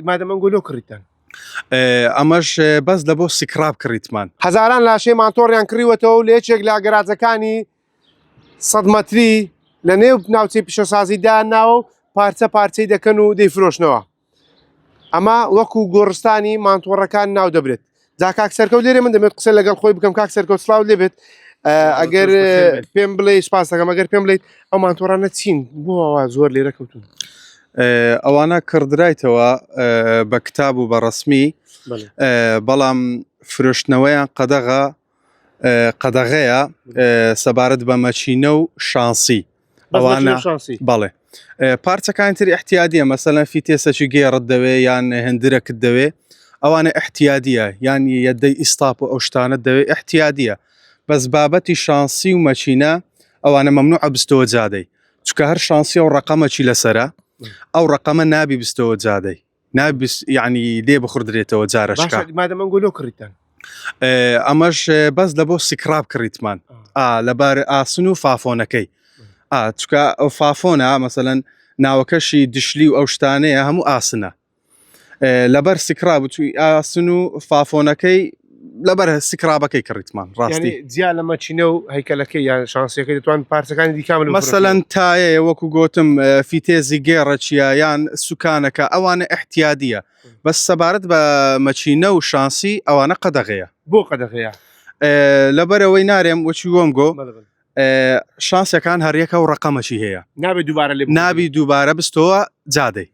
مادەم ئەنگۆلۆ کڕیتان ئەمەش بەس لە بۆ سیکراب کڕیتمان هەزاران لاشەی مانتۆڕیان کڕیوەتەوە و لە یەکێک لە گەراجەکانی 100 مەتری لە نێو ناوچەی پیشەسازیدا ناو پارچە پارچەی دەکەن و دەیفرۆشنەوە ئەمە وەکو گۆڕستانی مانتۆڕەکان ناو دەبرێت جا کاک سەرکەوت لێرە من دەمێت قسە لەگەڵ خۆی بکەم کاک سەرکەوت سڵاو لێبێت ئەگەر پێم بڵێ سپاس دەکەم ئەگەر پێم بڵێیت ئەو مانتۆڕانە چین بۆ ئەوە زۆر لێرە کەوتون ئەوانە کڕدرایتەوە بە کتاب و بە ڕسمی بەڵام فرۆشتنەوەیان قەدەغەیە سەبارەت بە مەچینە و شانسی ئەوانە بەڵێ پارچەکانی تری احتیادیە مەسەلەن فیتێسەکی گێڕت دەوێ یان هەندرەکت دەوێ ئەوانە احتیادیە یان یەدەی ئیستاپ و ئەو شتانە دەوێ احتیادیە بەس بابەتی شانسی و مەچینە ئەوانە مەمنوع بستەوە جادەی چکە هەر شانسی و ڕقەمەکی لەسرە ئەو ڕقەمە نابی بستەوە جادەی یعنی لێ بخوردرێتەوە جارەشکە مادەم ئەنگۆلۆ کڕیتان ئەمەش بەس لە بۆ سیکراب کڕیتمان لەبار ئاسن و فافۆنەکەی چکە ئەو فافۆنە مەسەلەن ناوەکەشی دشلی و ئەو شتانەیە هەموو ئاسنە لەبەر سیکراب توی ئاسن و فافۆنەکەی لەبەر سیکرابەکەی کڕیتمان ڕاستی جیا لە مەچینە و هەیکەلەکەی یان شانسیەکەی دەتوان پارچەکانی دیکامل مەسەلەن تایە وەکو گۆتم فیتێزی گێڕەچیە یان سوکانەکە ئەوانە احتیادیە بەس سەبارەت بە مەچینە و شانسی ئەوانە قەدەغەیە بۆ قەدەغەیە لەبەرەوەی نارێم وەچی وۆم گۆ شانسەکان هەریەکە و ڕقەمەشی هەیە نابی دووبارە بستەوە جادەی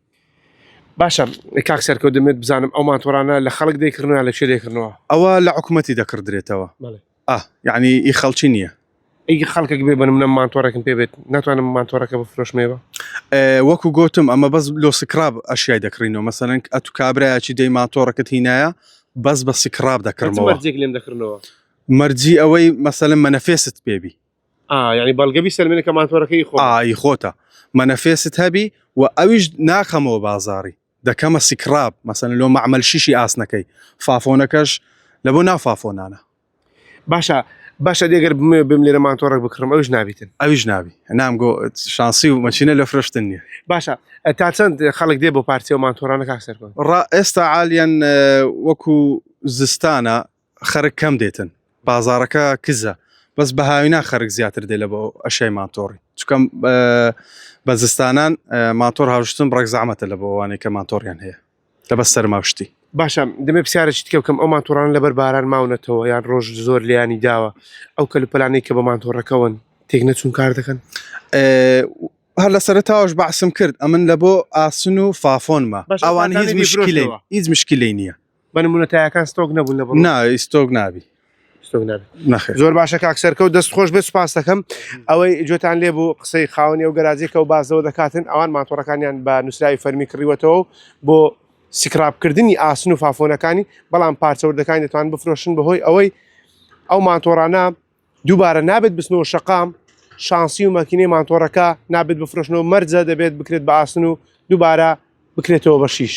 باشە کاک سەرکەوت دەمێت بزانم ئەو مانتۆڕانە لە خەڵک دەیکردنەوە لە چێ دەیکردنەوە ئەوە لە حکومەتی دەکردرێتەوە یعنی ئی خەڵکی نییە ئەی خەڵکێک بێ بنم نە مانتۆڕێکم پێ بێت ناتوانم مانتۆڕەکە بفرۆشمێەوە وەکو گۆتم ئەمە بەس لۆ سکراب ئەشیای دەکڕینەوە مەسەلەن ئەتو کابراایکی دەی مانتۆڕەکەت هینایە بەس بە سکراب دەکردمەوە لێم دەکردنەوە مەرجی ئەوەی مەسەلەن مەنەفێست پێبی ینی بەڵگەبی سەلمێنەکە مانتۆڕەکەی خۆتە مەنەفێست هەبی و ئەویش ناخەمەوە بازاری دەکەمە سیکراب مەسەن لۆ مەعمەل شیشی ئاسنەکەی فافۆنەکەش لە بۆ ناو فافۆنانە باشە دێگەر بم لێرە مانتۆڕێک بکڕم ئەویش نابی نامگۆ شانسی و مەچینە لە فرۆشتن نییە باشە تا چەند خەڵک دێ بۆ پارچە و مانتۆڕانە کاک سەرکەوت ئێستا عالیان وەکو زستانە خەرک کەم دێتن بازارەکە کزە بەس بەهاوینا خەرک زیاتر دێ لە بۆ ئەشای مانتۆڕی چکەم بە زستانان مانتۆر هاوشتن بڕێک زەحمەتە لە بۆوانەی کە مانتۆڕیان هەیە لەبەر سەرماوشتی باشە دەمێ پرسیارێکی دیکە بکەم ئەو مانتۆڕانە لەبەر باران ماونەتەوە یان ڕۆژ زۆر لیانی داوە ئەو کەلوپەلانەی کە بە مانتۆڕەکەون تێک نەچوون کار دەکەن هەر لە سەرەتاوەش بەحسم کرد ئەمن لە بۆ ئاسن و فافۆنمە ئەوان هیچ مشکلەی نییە بەنمونە تایەکان ستۆک نەبوون لە ئیستۆک نابی زۆر باشە کاک سەرکەوت دەست خۆش بێت سوپاس دەکەم ئەوەی گوێتان لێ بوو قسەی خاوەنی و گەراجێکە و بازەوە دەکاتن ئەوان مانتۆڕەکانیان بە نووسراوی فەرمی کڕیوەتەوە بۆ سیکرابکردنی ئاسن و فافۆنەکانی بەڵام پارچەوردەکانی دەتوان بفرۆشن بەهۆی ئەوەی ئەو مانتۆڕانە دووبارە نابێت بستنەوە شەقام شانسی و مەکینەی مانتۆڕەکە نابێت بفرۆشنەوە مەرجە دەبێت بکرێت بە ئاسن و دووبارە بکرێتەوە بە شیش.